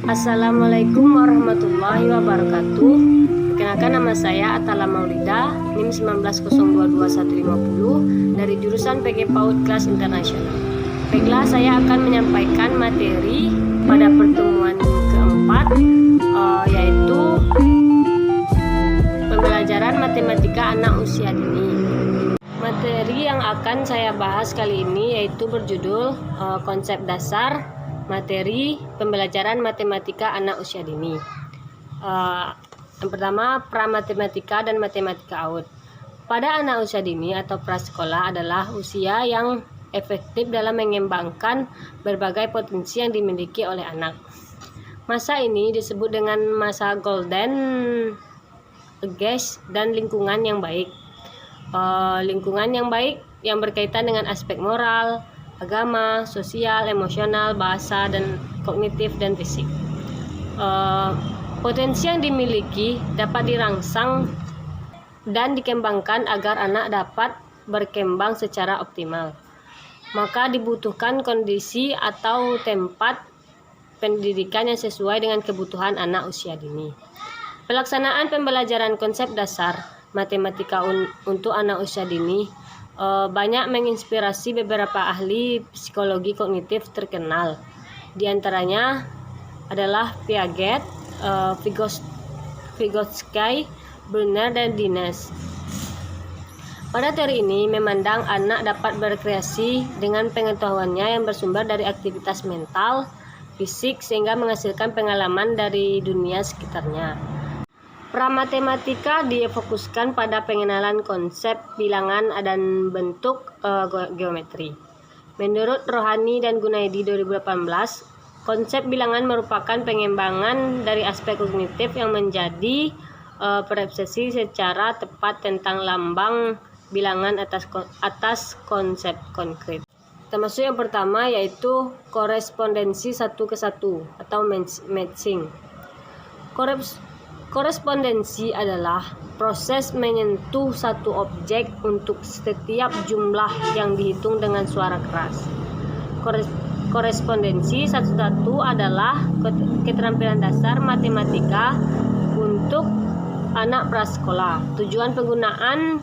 Assalamualaikum warahmatullahi wabarakatuh. Perkenalkan, nama saya Atala Maulida, NIM 19022150 dari jurusan PG PAUD kelas internasional. Baiklah, saya akan menyampaikan materi pada pertemuan keempat, yaitu pembelajaran matematika anak usia dini. Materi yang akan saya bahas kali ini yaitu berjudul konsep dasar materi pembelajaran matematika anak usia dini. Yang pertama, pramatematika dan matematika AUD. Pada anak usia dini atau prasekolah adalah usia yang efektif dalam mengembangkan berbagai potensi yang dimiliki oleh anak. Masa ini disebut dengan masa golden age dan lingkungan yang baik. Lingkungan yang baik yang berkaitan dengan aspek moral, agama, sosial, emosional, bahasa, dan kognitif dan fisik. Potensi yang dimiliki dapat dirangsang dan dikembangkan agar anak dapat berkembang secara optimal. Maka dibutuhkan kondisi atau tempat pendidikan yang sesuai dengan kebutuhan anak usia dini. Pelaksanaan pembelajaran konsep dasar matematika untuk anak usia dini banyak menginspirasi beberapa ahli psikologi kognitif terkenal. Di antaranya adalah Piaget, Vygotsky, Brunner, dan Dines. Pada teori ini memandang anak dapat berkreasi dengan pengetahuannya yang bersumber dari aktivitas mental, fisik, sehingga menghasilkan pengalaman dari dunia sekitarnya. Pramatematika difokuskan pada pengenalan konsep bilangan dan bentuk geometri. Menurut Rohani dan Gunaidi 2018, konsep bilangan merupakan pengembangan dari aspek kognitif yang menjadi persepsi secara tepat tentang lambang bilangan atas konsep konkret. Termasuk yang pertama yaitu korespondensi satu ke satu atau matching. Korespondensi adalah proses menyentuh satu objek untuk setiap jumlah yang dihitung dengan suara keras. Korespondensi satu-satu adalah keterampilan dasar matematika untuk anak prasekolah. Tujuan penggunaan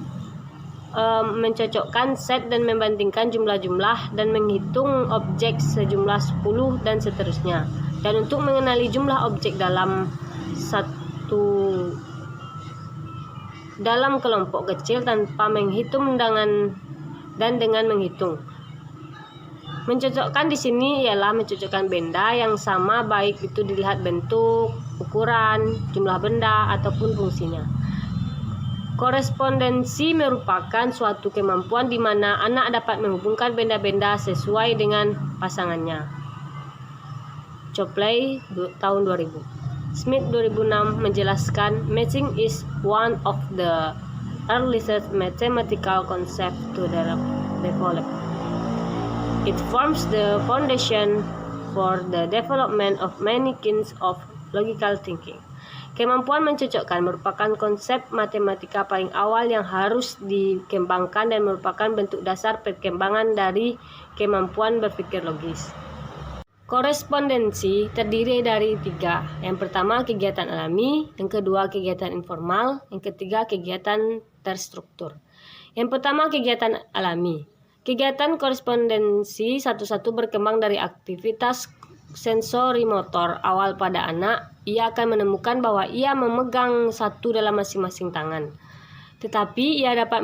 mencocokkan set dan membandingkan jumlah-jumlah dan menghitung objek sejumlah 10 dan seterusnya. Dan untuk mengenali jumlah objek dalam kelompok kecil tanpa menghitung dengan menghitung. Mencocokkan di sini ialah mencocokkan benda yang sama, baik itu dilihat bentuk, ukuran, jumlah benda ataupun fungsinya. Korespondensi merupakan suatu kemampuan di mana anak dapat menghubungkan benda-benda sesuai dengan pasangannya. Copley tahun 2000. Smith 2006 menjelaskan, matching is one of the earliest mathematical concepts to develop. It forms the foundation for the development of many kinds of logical thinking. Kemampuan mencocokkan merupakan konsep matematika paling awal yang harus dikembangkan dan merupakan bentuk dasar perkembangan dari kemampuan berpikir logis. Korespondensi terdiri dari 3. Yang pertama, kegiatan alami. Yang kedua, kegiatan informal. Yang ketiga, kegiatan terstruktur. Yang pertama, kegiatan alami. Kegiatan korespondensi satu-satu berkembang dari aktivitas sensori motor awal pada anak. Ia akan menemukan bahwa ia memegang satu dalam masing-masing tangan. Tetapi ia dapat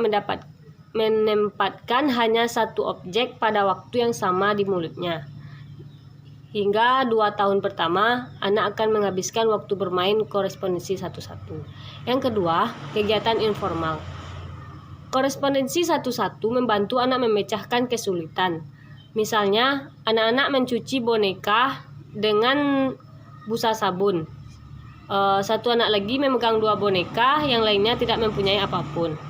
menempatkan hanya satu objek pada waktu yang sama di mulutnya. Hingga 2 tahun pertama, anak akan menghabiskan waktu bermain korespondensi satu-satu. Yang kedua, kegiatan informal. Korespondensi satu-satu membantu anak memecahkan kesulitan. Misalnya, anak-anak mencuci boneka dengan busa sabun. Satu anak lagi memegang 2 boneka, yang lainnya tidak mempunyai apapun.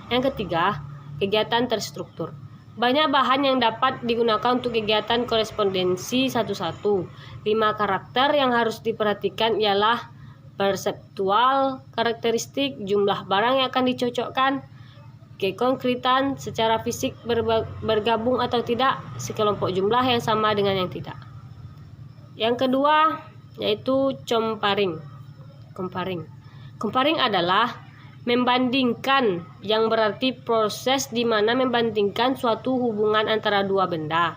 Yang ketiga, kegiatan terstruktur. Banyak bahan yang dapat digunakan untuk kegiatan korespondensi satu-satu. 5 karakter yang harus diperhatikan ialah perseptual, karakteristik, jumlah barang yang akan dicocokkan, kekonkretan, secara fisik bergabung atau tidak, sekelompok jumlah yang sama dengan yang tidak. Yang kedua, yaitu comparing. Comparing adalah membandingkan, yang berarti proses di mana membandingkan suatu hubungan antara dua benda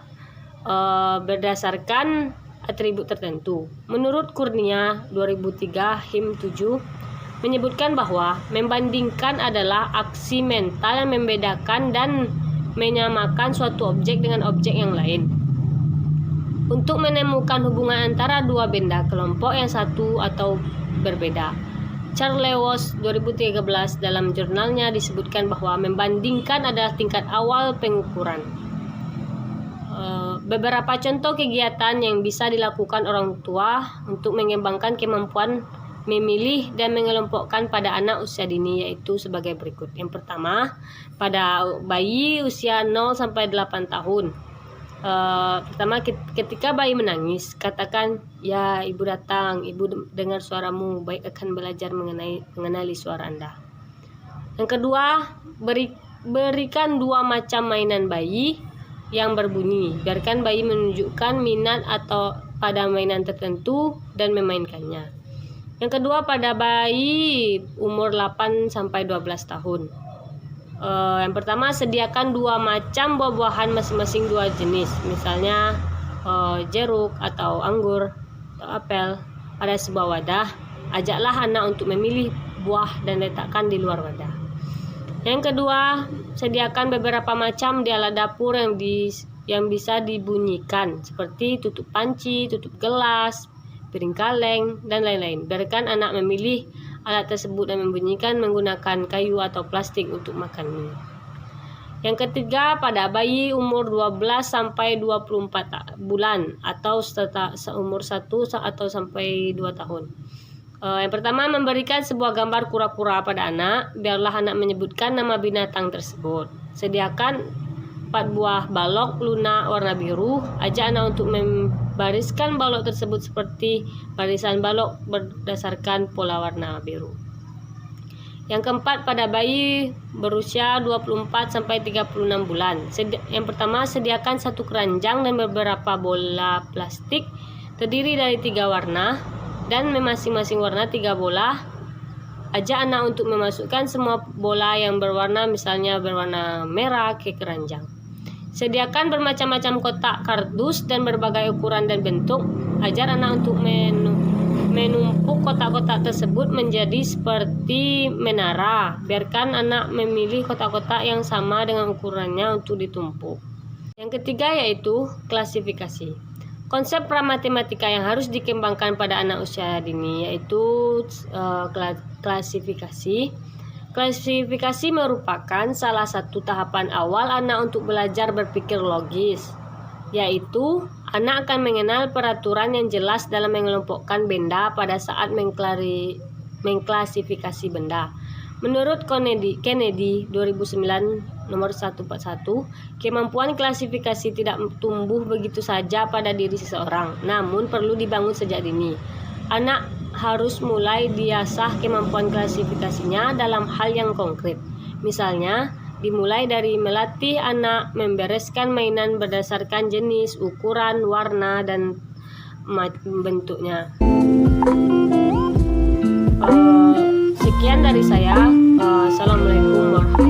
berdasarkan atribut tertentu. Menurut Kurnia 2003 HIM 7 menyebutkan bahwa membandingkan adalah aksi mental yang membedakan dan menyamakan suatu objek dengan objek yang lain untuk menemukan hubungan antara dua benda kelompok yang satu atau berbeda. Charles Lewis 2013 dalam jurnalnya disebutkan bahwa membandingkan adalah tingkat awal pengukuran. Beberapa contoh kegiatan yang bisa dilakukan orang tua untuk mengembangkan kemampuan memilih dan mengelompokkan pada anak usia dini yaitu sebagai berikut. Yang pertama, pada bayi usia 0 sampai 8 tahun. Pertama, ketika bayi menangis, katakan, "Ya, ibu datang, ibu dengar suaramu, baik akan belajar mengenali suara Anda." Yang kedua, berikan 2 macam mainan bayi yang berbunyi. Biarkan bayi menunjukkan minat atau pada mainan tertentu dan memainkannya. Yang kedua, pada bayi umur 8 sampai 12 tahun. Yang pertama, sediakan 2 macam buah-buahan masing-masing 2 jenis, misalnya jeruk atau anggur atau apel pada sebuah wadah. Ajaklah anak untuk memilih buah dan letakkan di luar wadah. Yang kedua, sediakan beberapa macam di alat dapur yang bisa dibunyikan seperti tutup panci, tutup gelas, piring kaleng, dan lain-lain. Biarkan anak memilih alat tersebut dan membunyikan menggunakan kayu atau plastik untuk makan mie. Yang ketiga, pada bayi umur 12 sampai 24 bulan atau umur 1 atau sampai 2 tahun. Yang pertama, memberikan sebuah gambar kura-kura pada anak. Biarlah anak menyebutkan nama binatang tersebut. Sediakan 4 buah balok lunak warna biru. Ajak anak untuk membariskan balok tersebut seperti barisan balok berdasarkan pola warna biru. Yang keempat, pada bayi berusia 24 sampai 36 bulan. Yang pertama, sediakan 1 keranjang dan beberapa bola plastik terdiri dari 3 warna dan masing-masing warna 3 bola. Ajak anak untuk memasukkan semua bola yang berwarna, misalnya berwarna merah, ke keranjang. Sediakan bermacam-macam kotak kardus dan berbagai ukuran dan bentuk. Ajar anak untuk menumpuk kotak-kotak tersebut menjadi seperti menara. Biarkan anak memilih kotak-kotak yang sama dengan ukurannya untuk ditumpuk. Yang ketiga yaitu klasifikasi. Konsep pramatematika yang harus dikembangkan pada anak usia dini yaitu klasifikasi. Klasifikasi merupakan salah satu tahapan awal anak untuk belajar berpikir logis, yaitu anak akan mengenal peraturan yang jelas dalam mengelompokkan benda pada saat mengklasifikasi benda. Menurut Kennedy 2009 nomor 141, kemampuan klasifikasi tidak tumbuh begitu saja pada diri seseorang, namun perlu dibangun sejak dini. Anak harus mulai diasah kemampuan klasifikasinya dalam hal yang konkret. Misalnya, dimulai dari melatih anak membereskan mainan berdasarkan jenis, ukuran, warna, dan bentuknya. Sekian dari saya. Assalamualaikum warahmatullahi wabarakatuh.